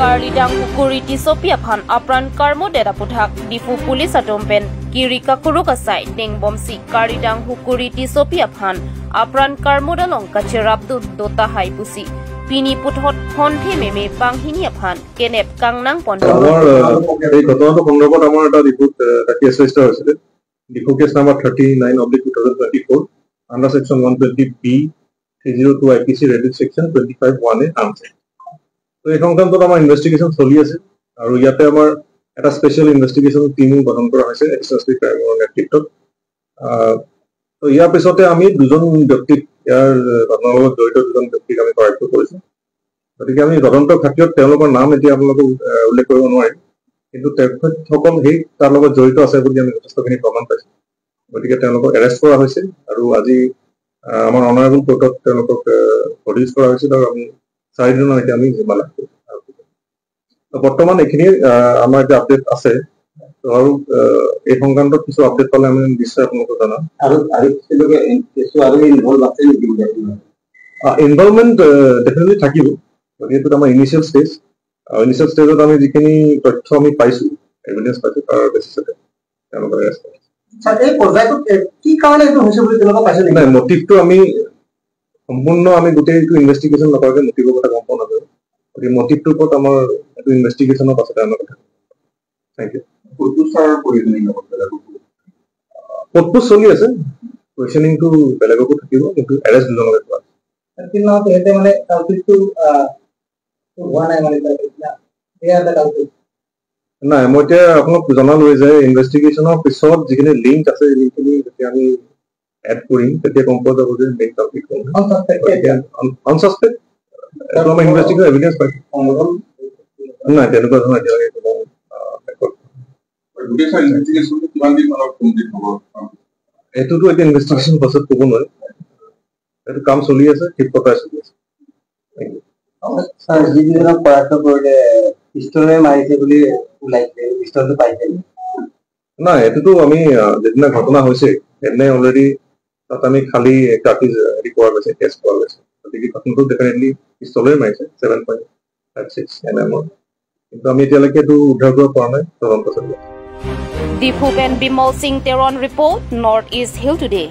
Karlidang Hukuriti Sopiaphan Apran Karmo Deda Puthak Difu Police Atompen Kirika Kurukasai Deng Bomsi Karlidang Hukuriti Sopiaphan Apran Karmo Dalong Kachirabdu Dota Haipusi Pini Puthot Honthi Meme Panghini Aphan Kenep Kangnang Pond এই ঘটনাটো সন্দৰ্ভত আমাৰ এটা report case register হৈছিলে Diphu case number 39/2024 under section 120B 302 IPC ৰেডিট section 25(1) এ আছে তো এই সংক্ৰান্তত আমাৰ ইনভেষ্টিগেশ্যন চলি আছে আৰু ইয়াতে আমাৰ এটা স্পেশাল ইনভেষ্টিগেশ্যন টিম গঠন কৰা হৈছে এক্সেসিভ ক্ৰাইমৰ নেতৃত্বত তো ইয়াৰ পিছতে আমি দুজন ব্যক্তিক ইয়াৰ ঘটনাৰ লগত জড়িত দুজন ব্যক্তিক আমি কৰাইটো কৰিছো গতিকে আমি তদন্তৰ খাতিৰত তেওঁলোকৰ নাম এতিয়া আপোনালোকক উল্লেখ কৰিব নোৱাৰিম কিন্তু তেখেতসকল সেই তাৰ লগত জড়িত আছে বুলি আমি যথেষ্টখিনি প্ৰমাণ পাইছো গতিকে তেওঁলোকক এৰেষ্ট কৰা হৈছে আৰু আজি আমাৰ অনাৰেবল কোৰ্টত তেওঁলোকক প্ৰডিউচ কৰা হৈছে আৰু আমি 4 দিনলৈকে আমি জিম্মা লাভ কৰিছো বৰ্তমান এইখিনি আমাৰ এটা আপডেট আছে আৰু এই সংক্ৰান্তত কিছু আপডেট পালে আমি নিশ্চয় আপোনালোকক জনাম আৰু তেওঁলোকে কিছু আৰু ইনভলভ আছে নেকি ইনভলভমেন্ট ডেফিনেটলি থাকিব গতিকে আমাৰ ইনিশিয়েল ষ্টেজত আমি যিখিনি তথ্য আমি পাইছো এভিডেন্স পাইছো তাৰ বেচিছতে তেওঁলোকৰ এৰেষ্ট এই পৰ্যায়টো কি কাৰণে এইটো হৈছে বুলি তেওঁলোকে পাইছে নাই মোটিভটো আমি সম্পূৰ্ণ আমি গোটেইটো ইনভেষ্টিগেশ্যন নকৰাকৈ মোটিভৰ কথা গম পোৱা নাযায় গতিকে মোটিভটোৰ ওপৰত আমাৰ এইটো ইনভেষ্টিগেশ্যনৰ পাছতে আমাৰ কথা থেংক ইউ পটপুছ চলি আছে কুৱেশ্যনিংটো বেলেগকো থাকিব কিন্তু এৰেষ্ট দুজনকে কৰা মানে কাউন্সিলটো হোৱা নাই মানে নাই মই এতিয়া আপোনাক জনালোৱে যে ইনভেষ্টিগেশ্যনৰ পিছত যিখিনি লিংক আছে লিংকখিনি যেতিয়া আমি এড কৰিম তেতিয়া গম পোৱা যাব যে মেইন টপিক অনসাসপেক্ট আমাৰ ইনভেষ্টিগেশ্যন এভিডেন্স পাইছে নাই তেনেকুৱা ধৰণৰ এইটোতো এতিয়া ইনভেষ্টিগেশ্যন পাছত ক'ব নোৱাৰে এইটো কাম চলি আছে ক্ষিপ্ৰতাৰে চলি আছে স্যাৰ যিজনক পৰাস্ত কৰিলে পিস্তলে মাৰিছে বুলি ওলাইছে পিস্তলটো পাইছে না এটোতো আমি যেদিনা ঘটনা হৈছে এনে অলৰেডি তাত আমি খালি কাটিজ ৰিপৰ্ট আছে টেষ্ট কৰা হৈছে গতিকে ঘটনাটো ডেফিনেটলি পিস্তলে মাৰিছে 7.56 mm কিন্তু আমি এতিয়ালৈকে এইটো উদ্ধাৰ কৰিব পৰা নাই তদন্ত চলি আছে Difu Ben Bimal Singh Teron report North East Hill today